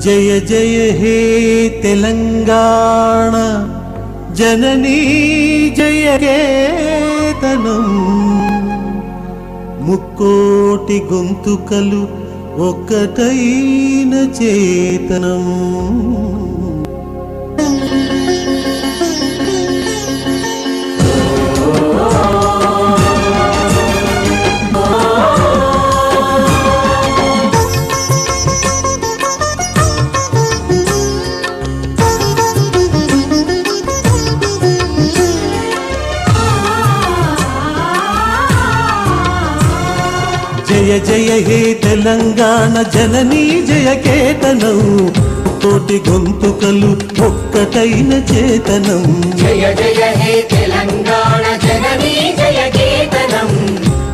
జయ జయ హే తెలంగాణ జననీ జయ కేతనం ముక్కోటి గొంతుకలు ఒక్కటైన చేతనం జయ జయ హే తెలంగాణ జననీ జయ కేతనం కోటి గొంతుకలు ఒక్కటైన చేతనం జయ జయ హే తెలంగాణ జననీ జయ కేతనం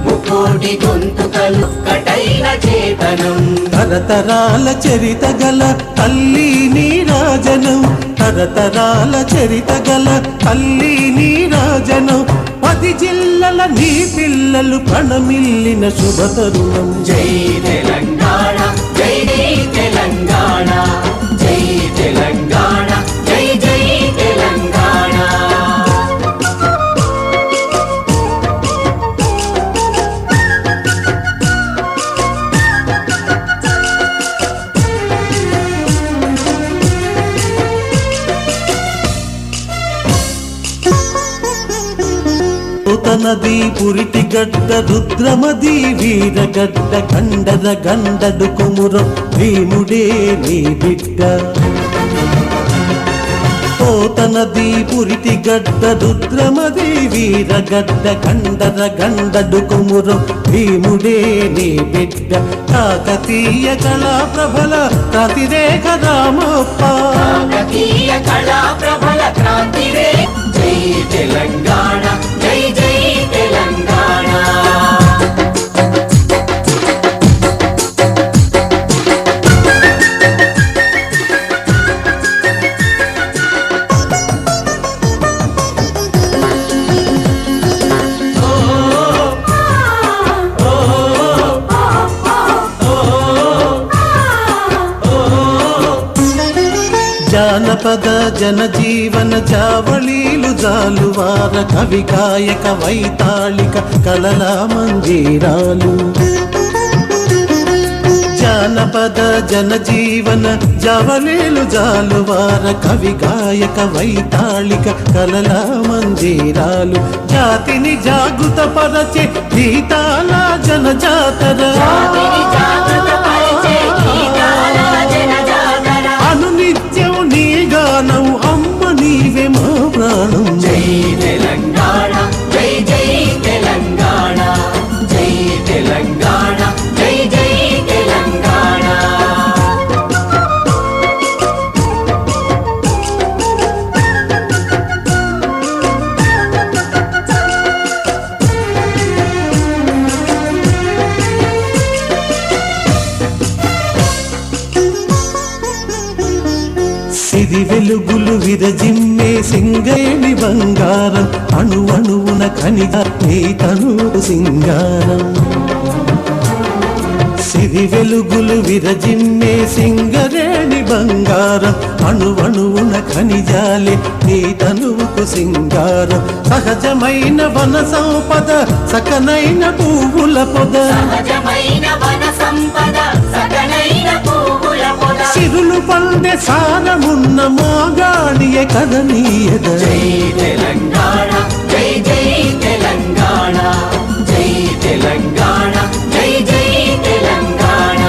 ముకోటి గొంతుకలు ఒక్కటైన చేతనం తరతరాల చరిత గల తల్లి నీరాజనం తరతరాల చరిత గల తల్లి నీరాజనం 10 జిల్లల నీ పిల్లలు ప్రణమిల్లిన శుభ తరుణం జై తెలంగాణ జై జై తెలంగాణ జై తెలంగాణ జై జై తెలంగాణ నది పురిటి గడ్డ రుద్రమది వీరగడ్డ గండద గండడు కుమురం భీముడే నీ బిడ్డ పోతనది పురిటి గడ్డ రుద్రమది వీరగడ్డ గండద గండడు కుమురం భీముడే నీ బిడ్డ కాకతీయ కళా ప్రభల క్రాంతిరేఖ రామప్ప కాకతీయ కళా ప్రభల క్రాంతిరేఖ జై తెలంగాణ జై జై తెలంగాణ జానపద జనజీవన జావళీలు జాలువార కవి గాయక వైతాళిక కళల మంజీరాలు జానపద జనజీవన జావళీలు జాలువార కవి గాయక వైతాళిక కళల మంజీరాలు జాతిని జాగృత పరచే గీతాల జనజాతర అనునిత్యం నీ గానం అమ్మ నీవే మా ప్రాణం జై తెలంగాణ జై జై తెలంగాణ జై తెలంగాణ జై జై తెలంగాణ సిరి వెలుగులు విరజిమ్మే సింగేణి బంగారం అణువణువున ఖనిజ నీ తనువు సింగారం సిరి వెలుగులు విరజిమ్మే సింగరేణి బంగారం అణువణువున ఖనిజాలే నీ తనువుకు సింగారం సహజమైన వన సంపద సకనైన పువ్వుల పొద సహజమైన వన సంపద సకనైన పువ్వుల పొద సిరులు పండే సారమున్న మాగాడియే కదనీయద జై తెలంగాణ జై జై తెలంగాణ జై తెలంగాణ జై జై తెలంగాణ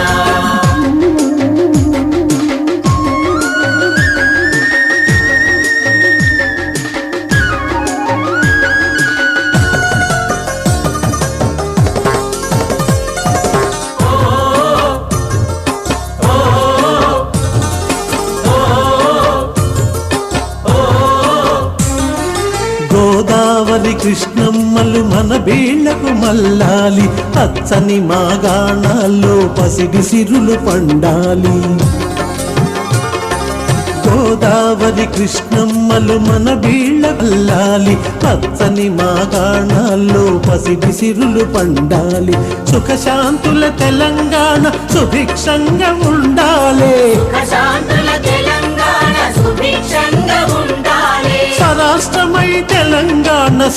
గోదావరి కృష్ణమ్మలు మన బీళ్లకు మల్లాలి పచ్చని మాగాణాల్లో పసిడి సిరులు పండాలి గోదావరి కృష్ణమ్మలు మన బీళ్ళ మల్లాలి పచ్చని మాగాణాల్లో పసిడి సిరులు పండాలి సుఖశాంతుల తెలంగాణ సుభిక్షంగా ఉండాలి సుఖశాంతుల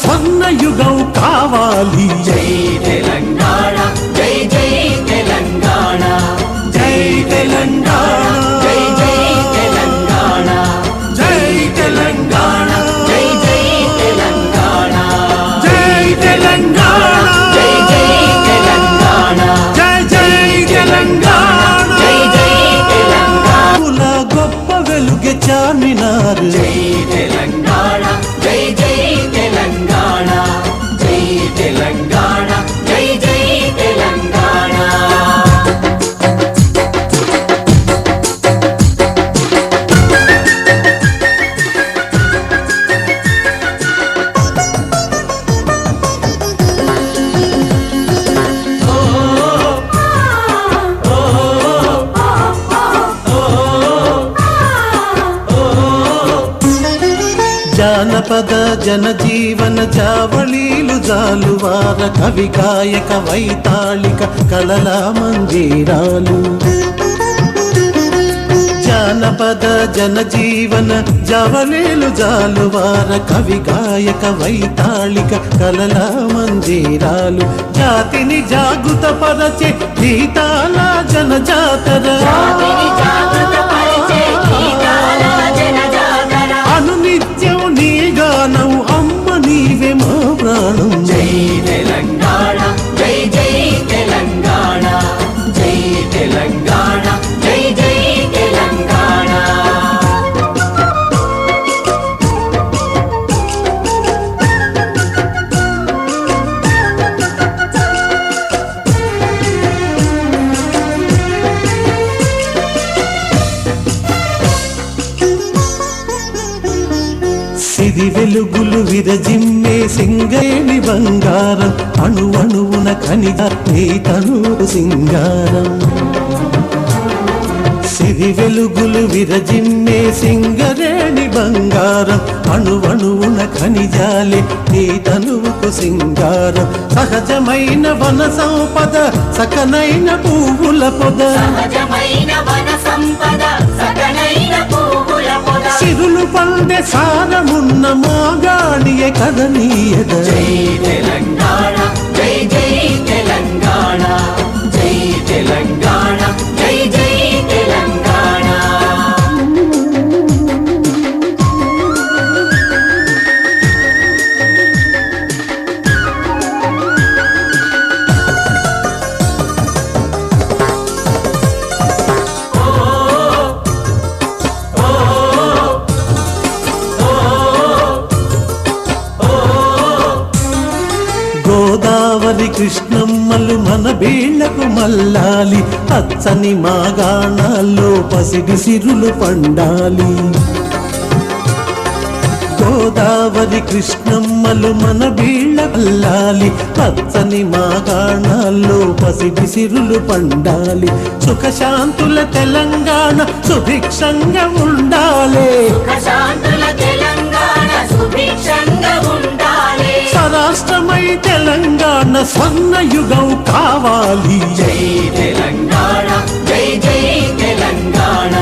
స్వర్ణ యుగం కావాలి. జై తెలంగాణ జై జై తెలంగాణ జై తెలంగాణ జై జై తెలంగాణ జై తెలంగాణ జై జై తెలంగాణ జై తెలంగాణ జై జై తెలంగాణ జై జై తెలంగాణ జై జై తెలంగాణ కుల గొప్ప వెలుగె చామినారు. జై తెలంగాణ జై జై తెలంగాణ జై తెలంగాణ జై జై తెలంగాణ జానపద జనజీవన జావళీలు జాలువార కవి గాయక వైతాళిక కళల మంజీరాలు. జానపద జనజీవన జావళీలు జాలువార కవి గాయక వైతాళిక కళల మంజీరాలు. జాతిని జాగృతపరచే గీతాల జనజాతర. జాతిని జాగృతపరిచే గీతాల జనజాతర. అనునిత్యం నీ గానం అమ్మ నీవే మా ప్రాణం. జై తెలంగాణ జై జై తెలంగాణ జై తెలంగాణ జై జై తెలంగాణ సిరి వెలుగులు విరజిమ్మే సింగేణి బంగారం. అణువణువున ఖనిజ నీ తనువు సింగారం. సిరి వెలుగులు విరజిమ్మే సింగరేణి బంగారం. అణువణువున ఖనిజాలే నీ తనువుకు సింగారం. సహజమైన వన సంపద సకనైన పువ్వుల పొద. సహజమైన వన సంపద సకలైన పువ్వుల పొద. సిరులు పండే సారమున్న మాగాణియే కదనీయద. జై తెలంగాణ జై జై తెలంగాణ జై తెలంగాణ జై జై తెలంగాణ గోదావరి కృష్ణమ్మలు మన బీళ్లకు మల్లాలి. పచ్చని మాగాణాల్లో పసిడి సిరులు పండాలి. గోదావరి కృష్ణమ్మలు మన బీళ్లకు మల్లాలి. పచ్చని మాగాణాల్లో పసిడి సిరులు పండాలి. సుఖశాంతుల తెలంగాణ సుభిక్షంగా ఉండాలి. సుఖశాంతుల తెలంగాణ సుభిక్షంగా ఉండాలి. స్వరాష్ట్రమై తెలంగాణ స్వర్ణ యుగం కావాలి. జై తెలంగాణ జై జై తెలంగాణ